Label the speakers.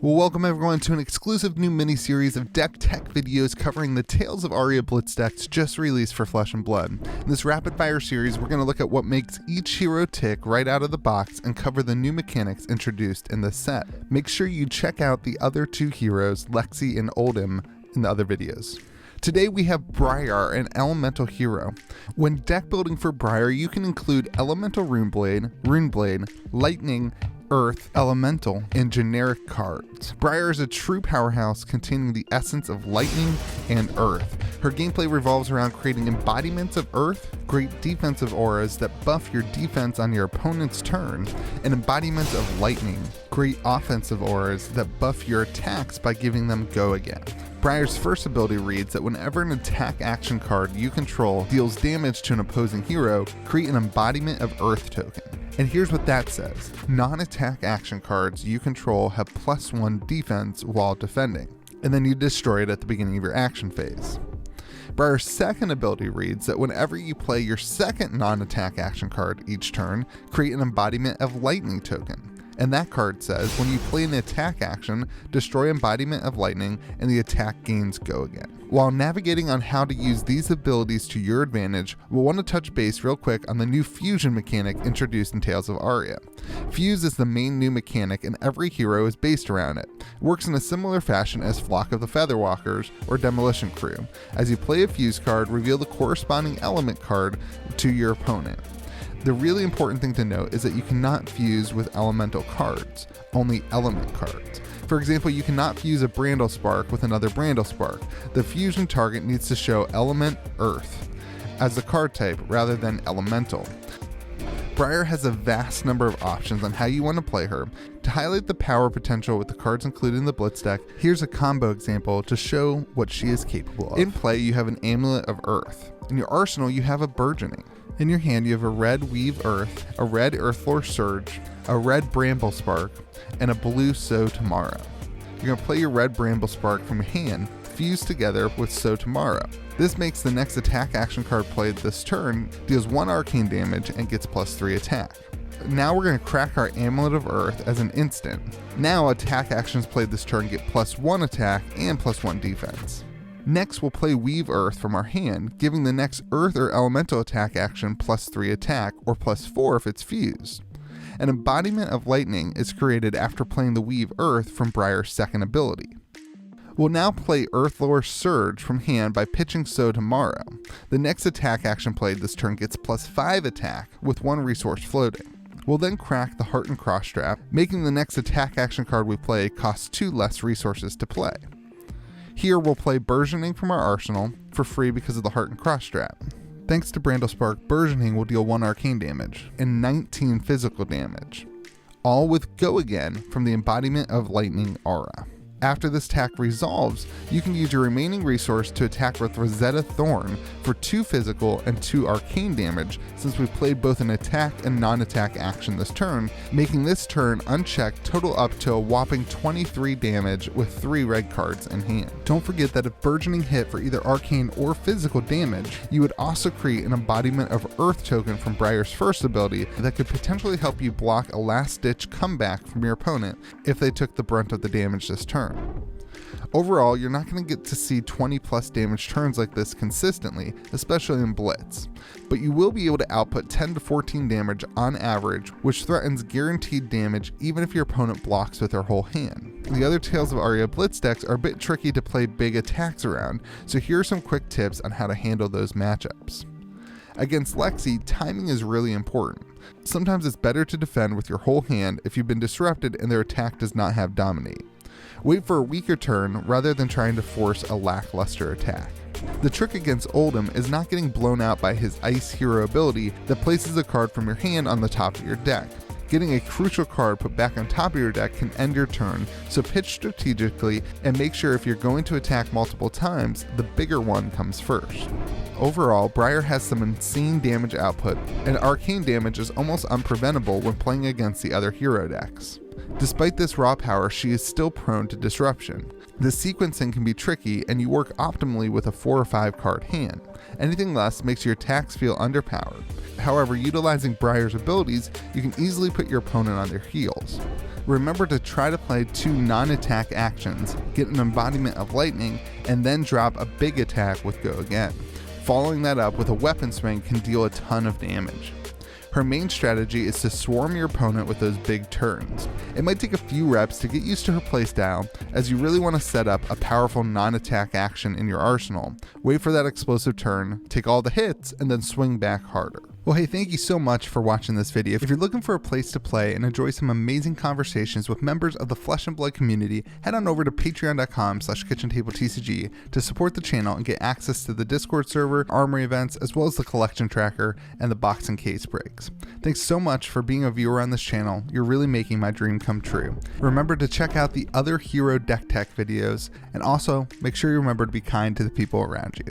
Speaker 1: Well, welcome everyone to an exclusive new mini-series of deck tech videos covering the Tales of Aria Blitz decks just released for Flesh and Blood. In this rapid fire series, we're going to look at what makes each hero tick right out of the box and cover the new mechanics introduced in this set. Make sure you check out the other two heroes, Lexi and Oldhim, in the other videos. Today we have Briar, an elemental hero. When deck building for Briar, you can include Elemental Runeblade, Lightning, Earth, Elemental, and generic cards. Briar is a true powerhouse containing the essence of lightning and earth. Her gameplay revolves around creating embodiments of earth, great defensive auras that buff your defense on your opponent's turn, and embodiments of lightning, great offensive auras that buff your attacks by giving them go again. Briar's first ability reads that whenever an attack action card you control deals damage to an opposing hero, create an embodiment of earth token. And here's what that says. Non-attack action cards you control have +1 defense while defending, and then you destroy it at the beginning of your action phase. Briar's second ability reads that whenever you play your second non-attack action card each turn, create an embodiment of lightning token. And that card says, when you play an attack action, destroy embodiment of lightning and the attack gains go again. While navigating on how to use these abilities to your advantage, we'll want to touch base real quick on the new fusion mechanic introduced in Tales of Aria. Fuse is the main new mechanic and every hero is based around it. It works in a similar fashion as Flock of the Featherwalkers or Demolition Crew. As you play a fuse card, reveal the corresponding element card to your opponent. The really important thing to note is that you cannot fuse with elemental cards, only element cards. For example, you cannot fuse a Brandlespark with another Brandlespark. The fusion target needs to show element Earth as the card type rather than elemental. Briar has a vast number of options on how you want to play her. To highlight the power potential with the cards included in the Blitz deck, here's a combo example to show what she is capable of. In play, you have an Amulet of Earth. In your arsenal, you have a Burgeoning. In your hand, you have a red Weave Earth, a red Earthlore Surge, a red Bramblespark, and a blue Sow Tomorrow. You're going to play your red Bramblespark from your hand, fused together with Sow Tomorrow. This makes the next attack action card played this turn deals 1 arcane damage and gets +3 attack. Now we're going to crack our Amulet of Earth as an instant. Now attack actions played this turn get +1 attack and +1 defense. Next, we'll play Weave Earth from our hand, giving the next Earth or Elemental attack action +3 attack, or +4 if it's fused. An embodiment of Lightning is created after playing the Weave Earth from Briar's second ability. We'll now play Earthlore Surge from hand by pitching Sow Tomorrow. The next attack action played this turn gets +5 attack, with 1 resource floating. We'll then crack the Heart and Cross Strap, making the next attack action card we play cost 2 less resources to play. Here we'll play Burgeoning from our arsenal for free because of the Heart and Cross Strap. Thanks to Brandlespark, Burgeoning will deal 1 arcane damage and 19 physical damage, all with Go Again from the embodiment of Lightning aura. After this attack resolves, you can use your remaining resource to attack with Rosetta Thorn for 2 physical and 2 arcane damage, since we played both an attack and non-attack action this turn, making this turn unchecked total up to a whopping 23 damage with 3 red cards in hand. Don't forget that if Burgeoning hit for either arcane or physical damage, you would also create an embodiment of Earth token from Briar's first ability that could potentially help you block a last-ditch comeback from your opponent if they took the brunt of the damage this turn. Overall, you're not going to get to see 20+ damage turns like this consistently, especially in Blitz, but you will be able to output 10 to 14 damage on average, which threatens guaranteed damage even if your opponent blocks with their whole hand. The other Tales of Aria Blitz decks are a bit tricky to play big attacks around, so here are some quick tips on how to handle those matchups. Against Lexi, timing is really important. Sometimes it's better to defend with your whole hand if you've been disrupted and their attack does not have Dominate. Wait for a weaker turn rather than trying to force a lackluster attack. The trick against Oldhim is not getting blown out by his Ice Hero ability that places a card from your hand on the top of your deck. Getting a crucial card put back on top of your deck can end your turn, so pitch strategically and make sure if you're going to attack multiple times, the bigger one comes first. Overall, Briar has some insane damage output, and arcane damage is almost unpreventable when playing against the other hero decks. Despite this raw power, she is still prone to disruption. The sequencing can be tricky, and you work optimally with a 4 or 5 card hand. Anything less makes your attacks feel underpowered. However, utilizing Briar's abilities, you can easily put your opponent on their heels. Remember to try to play 2 non-attack actions, get an embodiment of lightning, and then drop a big attack with Go Again. Following that up with a weapon swing can deal a ton of damage. Her main strategy is to swarm your opponent with those big turns. It might take a few reps to get used to her playstyle, as you really want to set up a powerful non-attack action in your arsenal, wait for that explosive turn, take all the hits, and then swing back harder. Well, hey, thank you so much for watching this video. If you're looking for a place to play and enjoy some amazing conversations with members of the Flesh and Blood community, head on over to patreon.com/KitchenTableTCG to support the channel and get access to the Discord server, armory events, as well as the collection tracker and the box and case breaks. Thanks so much for being a viewer on this channel. You're really making my dream come true. Remember to check out the other hero deck tech videos, and also make sure you remember to be kind to the people around you.